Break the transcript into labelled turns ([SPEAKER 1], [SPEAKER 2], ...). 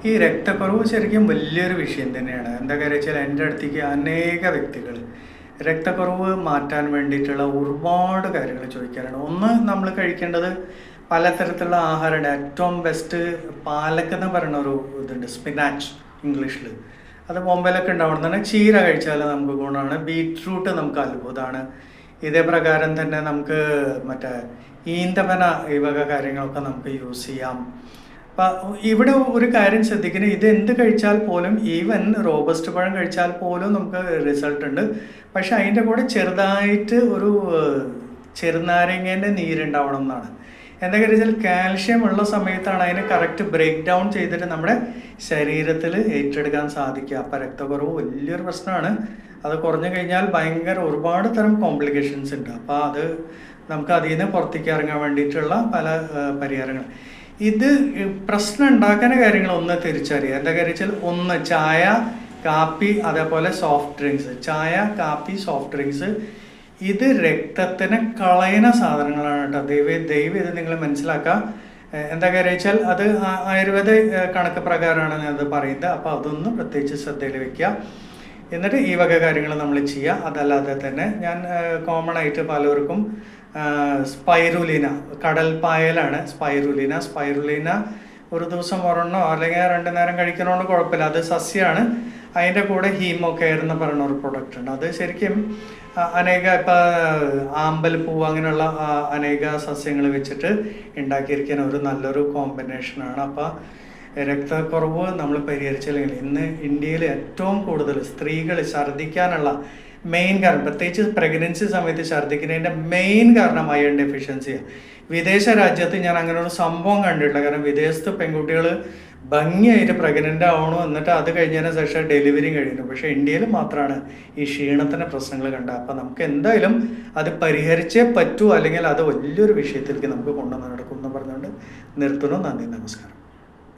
[SPEAKER 1] ഈ രക്തക്കുറവ് ശരിക്കും വലിയൊരു വിഷയം തന്നെയാണ്. എന്താ കാര്യം വെച്ചാൽ എൻ്റെ അടുത്തേക്ക് അനേക വ്യക്തികൾ രക്തക്കുറവ് മാറ്റാൻ വേണ്ടിയിട്ടുള്ള ഒരുപാട് കാര്യങ്ങൾ ചോദിക്കാറുണ്ട്. ഒന്ന്, നമ്മൾ കഴിക്കേണ്ടത് പലതരത്തിലുള്ള ആഹാരമുണ്ട്. ഏറ്റവും ബെസ്റ്റ് പാലക്ക് എന്ന് പറയുന്ന ഒരു ഇതുണ്ട്, സ്പിനാച്ച് ഇംഗ്ലീഷിൽ. അത് ബോംബെയിലൊക്കെ ഉണ്ടാവുന്നതാണ്. ചീര കഴിച്ചാൽ നമുക്ക് ഗുണമാണ്. ബീറ്റ്റൂട്ട് നമുക്ക് അത്ഭുതമാണ്. ഇതേ പ്രകാരം തന്നെ നമുക്ക് മറ്റേ ഈന്തപ്പന ഈ വക കാര്യങ്ങളൊക്കെ നമുക്ക് യൂസ് ചെയ്യാം. അപ്പം ഇവിടെ ഒരു കാര്യം ശ്രദ്ധിക്കുന്നത്, ഇത് എന്ത് കഴിച്ചാൽ പോലും, ഈവൻ റോബസ്റ്റ് പഴം കഴിച്ചാൽ പോലും നമുക്ക് റിസൾട്ട് ഉണ്ട്. പക്ഷെ അതിൻ്റെ കൂടെ ചെറുതായിട്ട് ഒരു ചെറുനാരങ്ങേൻ്റെ നീരുണ്ടാവണം എന്നാണ്. എന്താ വെച്ചാൽ കാൽഷ്യം ഉള്ള സമയത്താണ് അതിനെ കറക്റ്റ് ബ്രേക്ക് ഡൗൺ ചെയ്തിട്ട് നമ്മുടെ ശരീരത്തിൽ ഏറ്റെടുക്കാൻ സാധിക്കുക. അപ്പം രക്തക്കുറവ് വലിയൊരു പ്രശ്നമാണ്. അത് കുറഞ്ഞു കഴിഞ്ഞാൽ ഭയങ്കര ഒരുപാട് തരം കോംപ്ലിക്കേഷൻസ് ഉണ്ട്. അപ്പോൾ അത് നമുക്ക് അതിൽ നിന്ന് പുറത്തേക്ക് ഇറങ്ങാൻ വേണ്ടിയിട്ടുള്ള പല പരിഹാരങ്ങൾ. ഇത് പ്രശ്നം ഉണ്ടാക്കുന്ന കാര്യങ്ങൾ ഒന്ന് തിരിച്ചറിയുക. എന്താ കാര്യം വെച്ചാൽ, ഒന്ന് ചായ, കാപ്പി, അതേപോലെ സോഫ്റ്റ് ഡ്രിങ്ക്സ്. ചായ, കാപ്പി, സോഫ്റ്റ് ഡ്രിങ്ക്സ് ഇത് രക്തത്തിന് കളയുന്ന സാധനങ്ങളാണ് കേട്ടോ. ദയവ് ഇത് നിങ്ങൾ മനസ്സിലാക്കുക. എന്താ കാര്യം വെച്ചാൽ, അത് ആയുർവേദ കണക്ക് പ്രകാരമാണ് ഞാനത് പറയുന്നത്. അപ്പോൾ അതൊന്ന് പ്രത്യേകിച്ച് ശ്രദ്ധയിൽ വെക്കുക. എന്നിട്ട് ഈ വക കാര്യങ്ങൾ നമ്മൾ ചെയ്യുക. അതല്ലാതെ തന്നെ ഞാൻ കോമൺ ആയിട്ട് പലർക്കും സ്പൈറുലിന, കടൽപ്പായലാണ് സ്പൈറുലിന ഒരു ദിവസം ഒരെണ്ണോ അല്ലെങ്കിൽ 2 നേരം കഴിക്കുന്നതുകൊണ്ട് കുഴപ്പമില്ല. അത് സസ്യമാണ്. അതിൻ്റെ കൂടെ ഹീമോ കെയർ എന്ന് പറയുന്ന ഒരു പ്രൊഡക്റ്റ് ഉണ്ട്. അത് ശരിക്കും അനേക ആമ്പൽപ്പൂവ് അങ്ങനെയുള്ള അനേക സസ്യങ്ങൾ വെച്ചിട്ട് ഉണ്ടാക്കിയിരിക്കുന്ന ഒരു നല്ലൊരു കോമ്പിനേഷനാണ്. അപ്പോൾ രക്തക്കുറവ് നമ്മൾ പരിഹരിച്ചില്ലെങ്കിൽ ഇന്ന് ഇന്ത്യയിൽ ഏറ്റവും കൂടുതൽ സ്ത്രീകൾ ഛർദ്ദിക്കാനുള്ള മെയിൻ കാരണം, പ്രത്യേകിച്ച് പ്രഗ്നൻസി സമയത്ത് ഛർദ്ദിക്കുന്നതിൻ്റെ മെയിൻ കാരണം അയൺ ഡെഫിഷ്യൻസിയാണ്. വിദേശ രാജ്യത്ത് ഞാൻ അങ്ങനെ ഒരു സംഭവം കണ്ടിട്ടില്ല. കാരണം വിദേശത്ത് പെൺകുട്ടികൾ ഭംഗിയായിട്ട് പ്രഗ്നൻ്റ് ആവണു, എന്നിട്ട് അത് കഴിഞ്ഞതിന് ശേഷം ഡെലിവറി കഴിയുന്നു. പക്ഷേ ഇന്ത്യയിൽ മാത്രമാണ് ഈ ക്ഷീണത്തിൻ്റെ പ്രശ്നങ്ങൾ കണ്ടത്. അപ്പം നമുക്ക് എന്തായാലും അത് പരിഹരിച്ചേ പറ്റൂ, അല്ലെങ്കിൽ അത് വലിയൊരു വിഷയത്തിലേക്ക് നമുക്ക് കൊണ്ടുവന്ന് നടക്കും എന്ന് പറഞ്ഞുകൊണ്ട് നിർത്തുന്നു. നന്ദി, നമസ്കാരം.